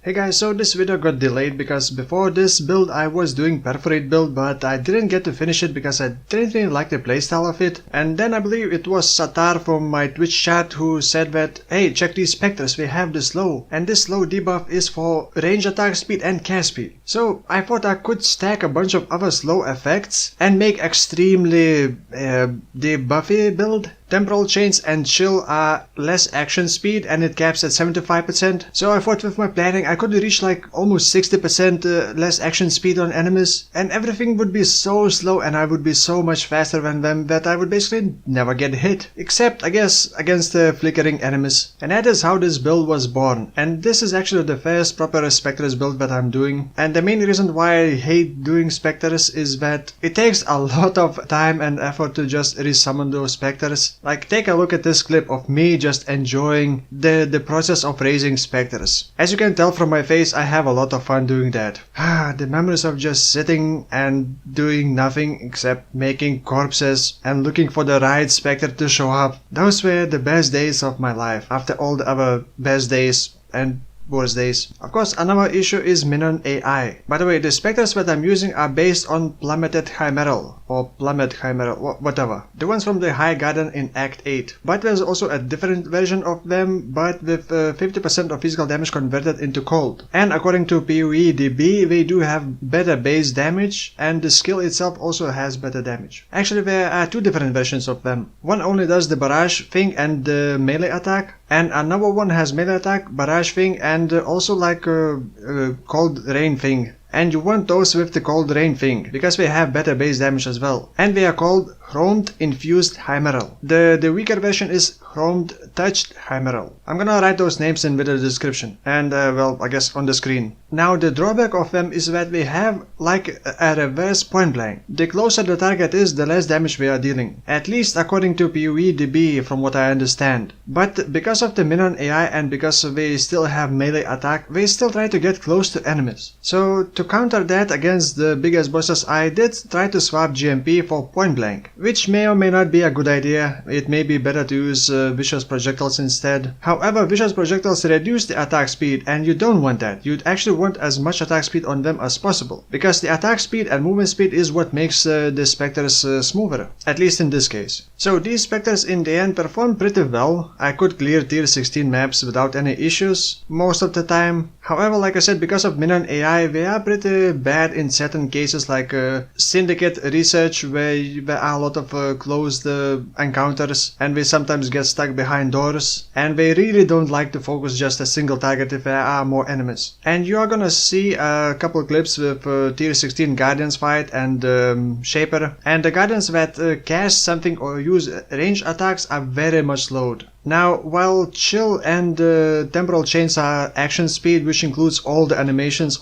Hey guys, so this video got delayed because before this build I was doing perforate build, but I didn't get to finish it because I didn't really like the playstyle of it. And then I believe it was Satar from my Twitch chat who said that, hey, check these specters, we have this slow, and this slow debuff is for range attack speed and cast speed. So I thought I could stack a bunch of other slow effects and make extremely debuffy build. Temporal chains and chill are less action speed and it caps at 75%. So I thought with my planning I could reach like almost 60% less action speed on enemies, and everything would be so slow and I would be so much faster than them that I would basically never get hit. Except I guess against the flickering enemies. And that is how this build was born. And this is actually the first proper Spectres build that I'm doing. And the main reason why I hate doing Spectres is that it takes a lot of time and effort to just resummon those Spectres. Like, take a look at this clip of me just enjoying the process of raising Spectres. As you can tell from my face, I have a lot of fun doing that. The memories of just sitting and doing nothing except making corpses and looking for the right Spectre to show up. Those were the best days of my life, after all the other best days and worst days. Of course, another issue is minion AI. By the way, the specters that I'm using are based on Plummeted Chimeral, or Plummet Chimeral, whatever. The ones from the High Garden in Act 8. But there's also a different version of them, but with 50% of physical damage converted into cold. And according to PoE-DB, they do have better base damage, and the skill itself also has better damage. Actually, there are two different versions of them. One only does the barrage thing and the melee attack, and another one has melee attack, barrage thing, and also like a cold rain thing. And you want those with the cold rain thing, because they have better base damage as well. And they are called Chromed Infused Chimeral. The weaker version is Chromed Touched Chimeral. I'm gonna write those names in the description. And well, I guess on the screen. Now the drawback of them is that they have like a reverse point blank. The closer the target is, the less damage they are dealing. At least according to PoE-DB from what I understand. But because of the minion AI and because they still have melee attack, they still try to get close to enemies. So to counter that against the biggest bosses, I did try to swap GMP for point blank, which may or may not be a good idea. It may be better to use vicious projectiles instead. However, vicious projectiles reduce the attack speed, and you don't want that. You'd actually want as much attack speed on them as possible, because the attack speed and movement speed is what makes the specters smoother, at least in this case. So these specters in the end performed pretty well. I could clear tier 16 maps without any issues most of the time. However, like I said, because of minion AI, they are pretty bad in certain cases like Syndicate Research, where there are a lot of closed encounters and they sometimes get stuck behind doors, and they really don't like to focus just a single target if there are more enemies. And you are gonna see a couple clips with tier 16 Guardians fight and Shaper, and the Guardians that cast something or use range attacks are very much slowed. Now, while Chill and Temporal Chains are action speed, which includes all the animations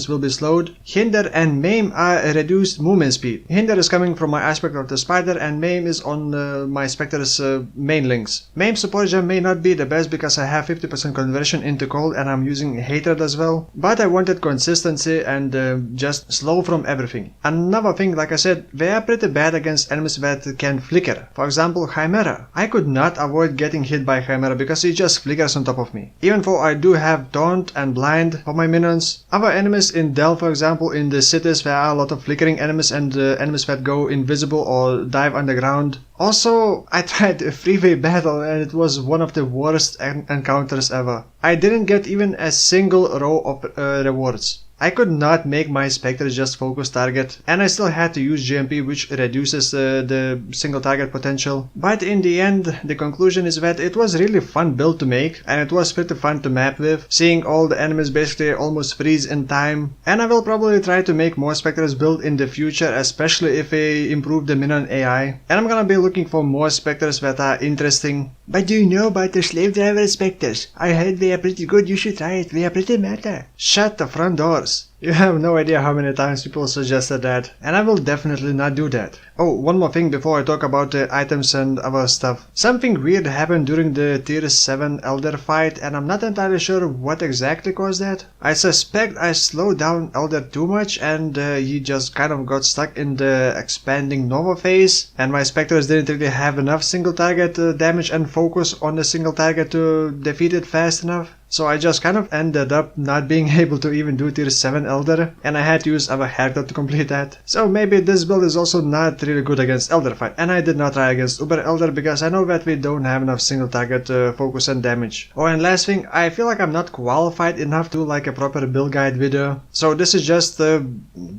will be slowed. Hinder and Maim are reduced movement speed. Hinder is coming from my aspect of the spider, and Maim is on my Spectre's main links. Maim support gem may not be the best because I have 50% conversion into cold and I'm using Hatred as well, but I wanted consistency and just slow from everything. Another thing, like I said, they are pretty bad against enemies that can flicker. For example, Chimera. I could not avoid getting hit by Chimera because he just flickers on top of me. Even though I do have Taunt and Blind for my minions. Other enemies in Dell, for example, in the cities there are a lot of flickering enemies and enemies that go invisible or dive underground. Also, I tried a 3-way battle and it was one of the worst encounters ever. I didn't get even a single row of rewards. I could not make my Spectre just focus target, and I still had to use GMP, which reduces the single target potential. But in the end, the conclusion is that it was really fun build to make, and it was pretty fun to map with, seeing all the enemies basically almost freeze in time. And I will probably try to make more Spectres build in the future, especially if they improve the minion AI. And I'm gonna be looking for more Spectres that are interesting. But do you know about the slave driver Spectres? I heard they are pretty good, you should try it, they are pretty meta. Shut the front doors. You have no idea how many times people suggested that, and I will definitely not do that. Oh, one more thing before I talk about the items and other stuff. Something weird happened during the tier 7 Elder fight, and I'm not entirely sure what exactly caused that. I suspect I slowed down Elder too much and he just kind of got stuck in the expanding Nova phase, and my Spectres didn't really have enough single target damage and focus on the single target to defeat it fast enough. so I just kind of ended up not being able to even do tier 7 Elder, and I had to use other character to complete that. So maybe this build is also not really good against Elder fight, and I did not try against Uber Elder because I know that we don't have enough single target focus and damage. Oh, and last thing, I feel like I'm not qualified enough to do like a proper build guide video, so this is just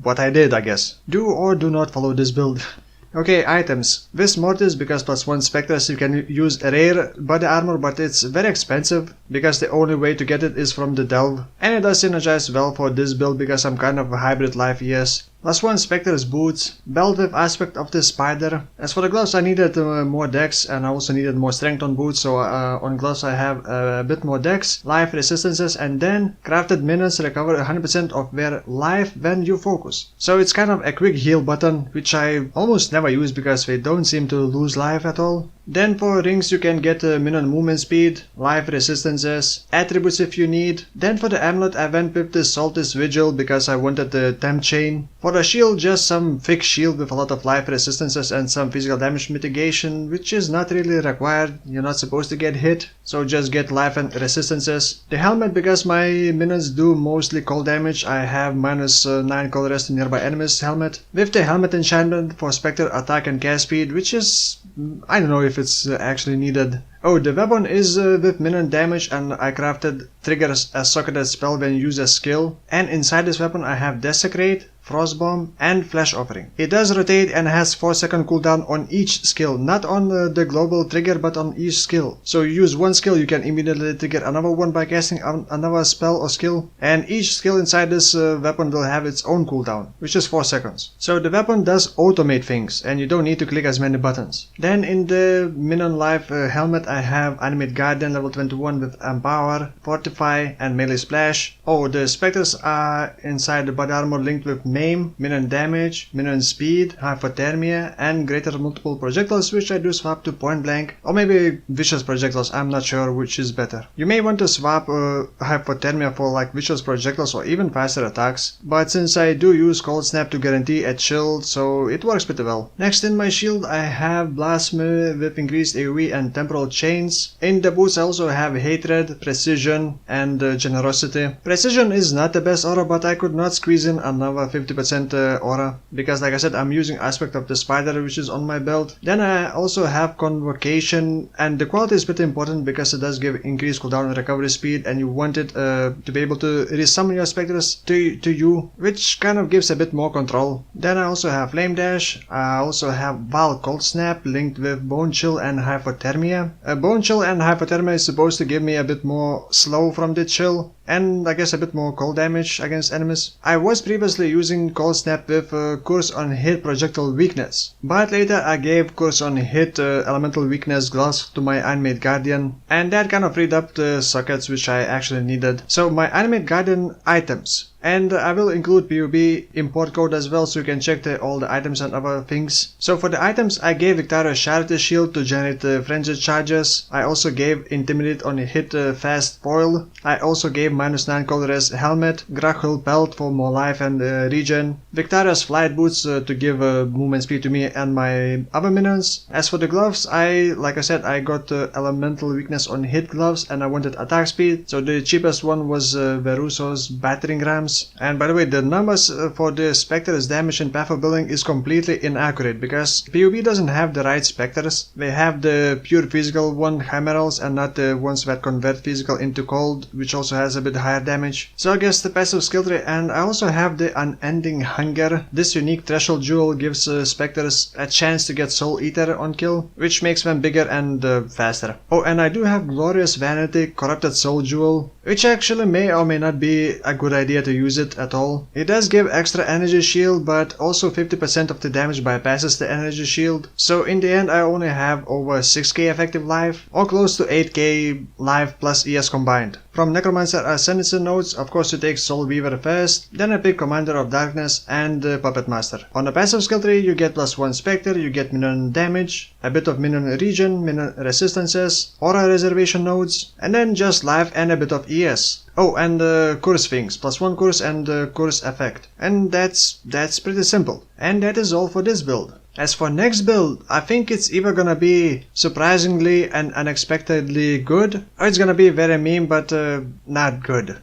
what I did, I guess. Do or do not follow this build. Okay, items. This Mortis, because +1 Spectres, you can use rare body armor, but it's very expensive because the only way to get it is from the delve. And it does synergize well for this build because I'm kind of a hybrid life ES. +1 Spectre's boots, belt with aspect of the spider. As for the gloves, I needed more dex, and I also needed more strength on boots, so on gloves I have a bit more dex, life resistances, and then crafted minions recover 100% of their life when you focus. So it's kind of a quick heal button, which I almost never use because they don't seem to lose life at all. Then for rings you can get minion movement speed, life resistances, attributes if you need. Then for the amulet I went with the Saltis Vigil because I wanted the temp chain. For the shield, just some thick shield with a lot of life resistances and some physical damage mitigation, which is not really required, you're not supposed to get hit, so just get life and resistances. The helmet, because my minions do mostly cold damage, I have -9 cold rest to nearby enemies helmet. With the helmet enchantment for Spectre attack and cast speed, which is, I don't know if it's actually needed. Oh, the weapon is with minion damage, and I crafted triggers a socketed spell when you use a skill. And inside this weapon I have Desecrate, Frostbomb and Flash Offering. It does rotate and has 4-second cooldown on each skill, not on the global trigger but on each skill. So you use one skill, you can immediately trigger another one by casting another spell or skill, and each skill inside this weapon will have its own cooldown, which is 4 seconds. So the weapon does automate things and you don't need to click as many buttons. Then in the minion life helmet I have Animate Guardian level 21 with Empower, Fortify and Melee Splash. Oh, the specters are inside the body armor linked with Maim, minion damage, minion speed, hypothermia and greater multiple projectiles, which I do swap to point blank, or maybe vicious projectiles, I'm not sure which is better. You may want to swap hypothermia for like vicious projectiles or even faster attacks, but since I do use Cold Snap to guarantee a chill, so it works pretty well. Next in my shield I have Blasphemy with increased AoE and temporal chains. In the boots I also have Hatred, Precision and Generosity. Precision is not the best aura, but I could not squeeze in another 50% aura because, like I said, I'm using aspect of the spider which is on my belt. Then I also have Convocation, and the quality is pretty important because it does give increased cooldown and recovery speed, and you want it to be able to resummon your specters to you, which kind of gives a bit more control. Then I also have Flame Dash. I also have Val Cold Snap linked with Bone Chill and Hypothermia. Bone Chill and Hypothermia is supposed to give me a bit more slow from the chill, and I guess a bit more cold damage against enemies. I was previously using Cold Snap with Curse on Hit Projectile Weakness, but later I gave Curse on Hit Elemental Weakness gloves to my Animate Guardian, and that kind of freed up the sockets which I actually needed. So my Animate Guardian items. And I will include PUB import code as well, so you can check all the items and other things. So for the items, I gave Victoria's Charity Shield to generate frenzied charges. I also gave Intimidate on a hit fast foil. I also gave -9 cold rest helmet, Grachel Pelt for more life and regen, Victoria's Flight Boots to give movement speed to me and my other minions. As for the gloves, like I said, I got elemental weakness on hit gloves and I wanted attack speed. So the cheapest one was Veruso's Battering Rams. And by the way, the numbers for the Spectre's damage in Path of Building is completely inaccurate because PUB doesn't have the right Spectres. They have the pure physical one, Chimerals, and not the ones that convert physical into cold, which also has a bit higher damage. So I guess the passive skill tree, and I also have the Unending Hunger. This unique threshold jewel gives Spectres a chance to get Soul Eater on kill, which makes them bigger and faster. Oh, and I do have Glorious Vanity Corrupted Soul Jewel, which actually may or may not be a good idea to use it at all. It does give extra energy shield, but also 50% of the damage bypasses the energy shield. So in the end I only have over 6k effective life, or close to 8k life plus ES combined. From Necromancer Ascendancy nodes, of course you take Soul Weaver first, then I pick Commander of Darkness and Puppet Master. On the passive skill tree you get +1 Spectre, you get minion damage, a bit of minion regen, minion resistances, aura reservation nodes, and then just life and a bit of ES. Oh, and curse things, +1 curse and curse effect. And that's pretty simple. And that is all for this build. As for next build, I think it's either gonna be surprisingly and unexpectedly good, or it's gonna be very meme but not good.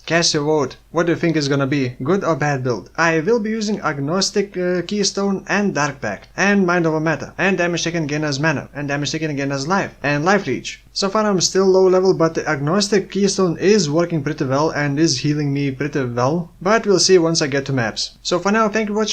Cast your vote. What do you think is gonna be? Good or bad build? I will be using Agnostic Keystone and Dark Pact, and Mind Over Matter, and damage taken again as mana, and damage taken again as life, and Life Leech. So far I'm still low level, but the Agnostic Keystone is working pretty well and is healing me pretty well, but we'll see once I get to maps. So for now, thank you for watching.